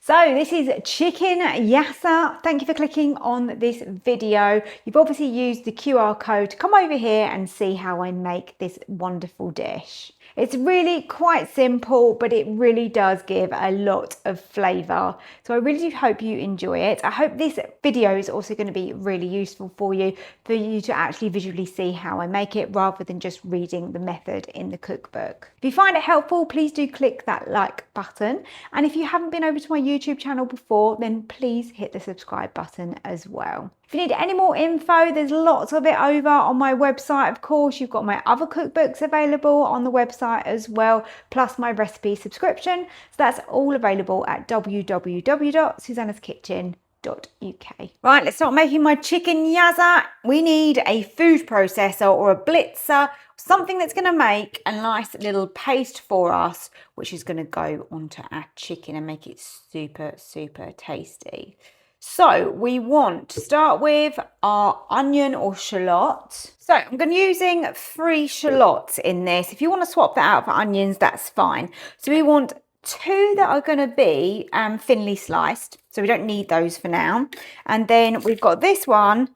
So this is chicken yassa. Thank you for clicking on this video. You've obviously used the QR code to come over here and see how I make this wonderful dish. It's really quite simple, but it really does give a lot of flavour. So I really do hope you enjoy it. I hope this video is also going to be really useful for you to actually visually see how I make it rather than just reading the method in the cookbook. If you find it helpful, please do click that like button. And if you haven't been over to my YouTube channel before, then please hit the subscribe button as well. If you need any more info, there's lots of it over on my website. Of course, you've got my other cookbooks available on the website as well, plus my recipe subscription. So that's all available at www.susannaskitchen.uk. Right, let's start making my chicken yassa. We need a food processor or a blitzer, something that's going to make a nice little paste for us, which is going to go onto our chicken and make it super, super tasty. So we want to start with our onion or shallot. So I'm going to be using 3 shallots in this. If you want to swap that out for onions, that's fine. So we want 2 that are going to be thinly sliced. So we don't need those for now. And then we've got this one,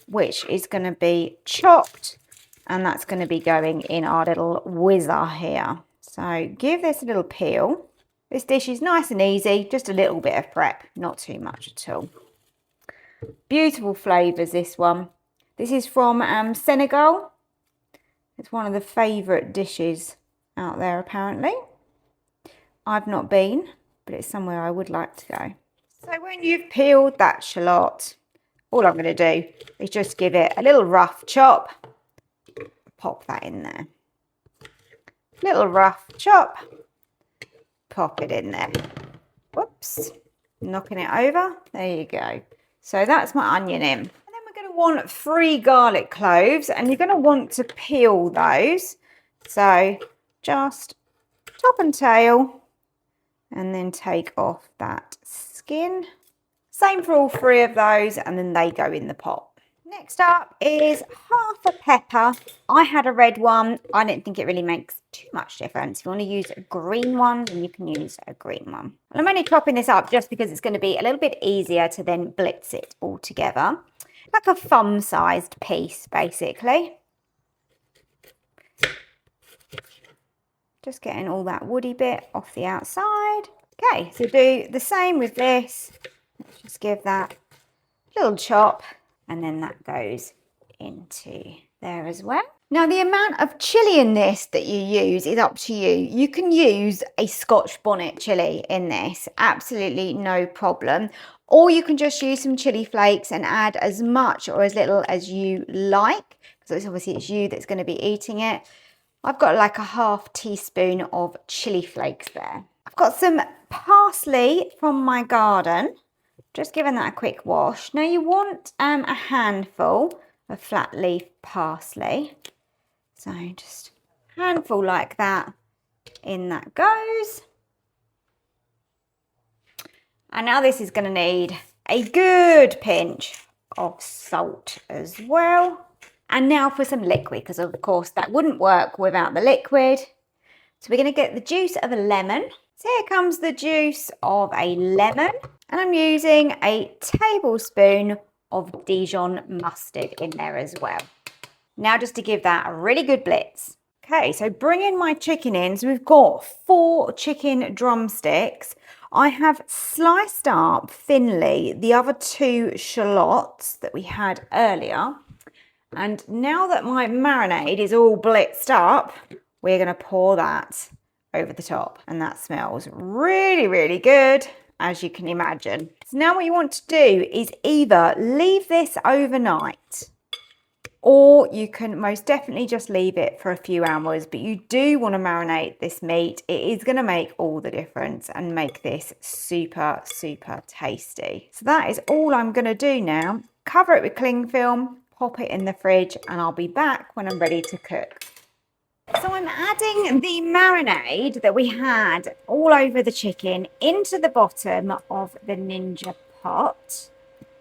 which is going to be chopped. And that's going to be going in our little whizzer here. So give this a little peel. This dish is nice and easy, just a little bit of prep, not too much at all. Beautiful flavours, this one. This is from Senegal. It's one of the favourite dishes out there, apparently. I've not been, but it's somewhere I would like to go. So when you've peeled that shallot, all I'm going to do is just give it a little rough chop. Pop that in there. Little rough chop. Pop it in there. Whoops. Knocking it over. There you go. So that's my onion in. And then we're going to want 3 garlic cloves, and you're going to want to peel those. So just top and tail, and then take off that skin. Same for all 3 of those, and then they go in the pot. Next up is half a pepper. I had a red one. I don't think it really makes too much difference. If you want to use a green one, then you can use a green one. And I'm only chopping this up just because it's going to be a little bit easier to then blitz it all together. Like a thumb-sized piece, basically. Just getting all that woody bit off the outside. Okay, so do the same with this. Let's just give that a little chop. And then that goes into there as well. Now, the amount of chilli in this that you use is up to you. You can use a Scotch bonnet chilli in this, absolutely no problem. Or you can just use some chilli flakes and add as much or as little as you like, because obviously it's you that's going to be eating it. I've got like a ½ teaspoon of chilli flakes there. I've got some parsley from my garden. Just giving that a quick wash. Now you want a handful of flat leaf parsley. So just a handful like that. In that goes. And now this is going to need a good pinch of salt as well. And now for some liquid, because of course that wouldn't work without the liquid. So we're going to get the juice of a lemon. So here comes the juice of a lemon. And I'm using a tablespoon of Dijon mustard in there as well. Now just to give that a really good blitz. Okay, so bringing my chicken in. So we've got 4 chicken drumsticks. I have sliced up thinly the other 2 shallots that we had earlier. And now that my marinade is all blitzed up, we're going to pour that over the top. And that smells really, really good, as you can imagine. So now what you want to do is either leave this overnight, or you can most definitely just leave it for a few hours, but you do want to marinate this meat. It is going to make all the difference and make this super, super tasty. So that is all I'm going to do now. Cover it with cling film, pop it in the fridge, and I'll be back when I'm ready to cook. So I'm adding the marinade that we had all over the chicken into the bottom of the Ninja pot.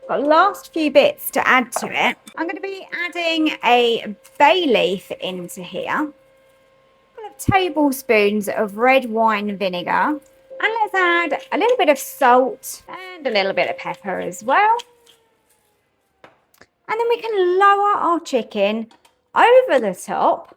Got last few bits to add to it. I'm going to be adding a bay leaf into here. A couple of tablespoons of red wine vinegar. And let's add a little bit of salt and a little bit of pepper as well. And then we can lower our chicken over the top.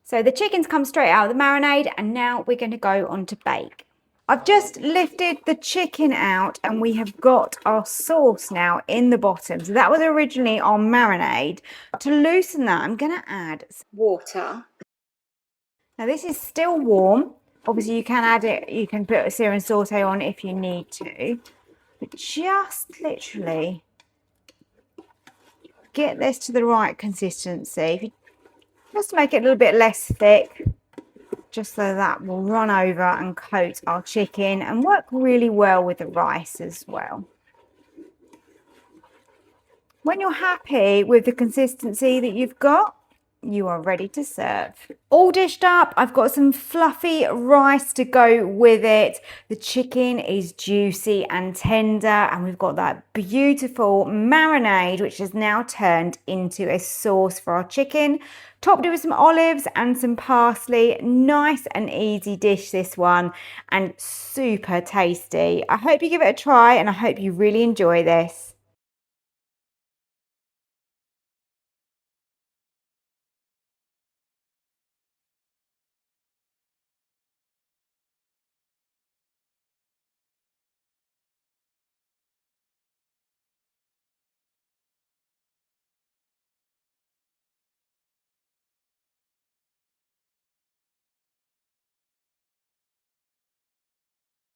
So the chicken's come straight out of the marinade, and now we're going to go on to bake. I've just lifted the chicken out and we have got our sauce now in the bottom. So that was originally our marinade. To loosen that, I'm going to add some water. Now this is still warm. Obviously you can add it, you can put a sear and saute on if you need to. But just literally get this to the right consistency. Just to make it a little bit less thick, just so that will run over and coat our chicken and work really well with the rice as well. When you're happy with the consistency that you've got, you are ready to serve. All dished up, I've got some fluffy rice to go with it. The chicken is juicy and tender, and we've got that beautiful marinade which has now turned into a sauce for our chicken. Topped it with some olives and some parsley. Nice and easy dish this one, and super tasty. I hope you give it a try and I hope you really enjoy this.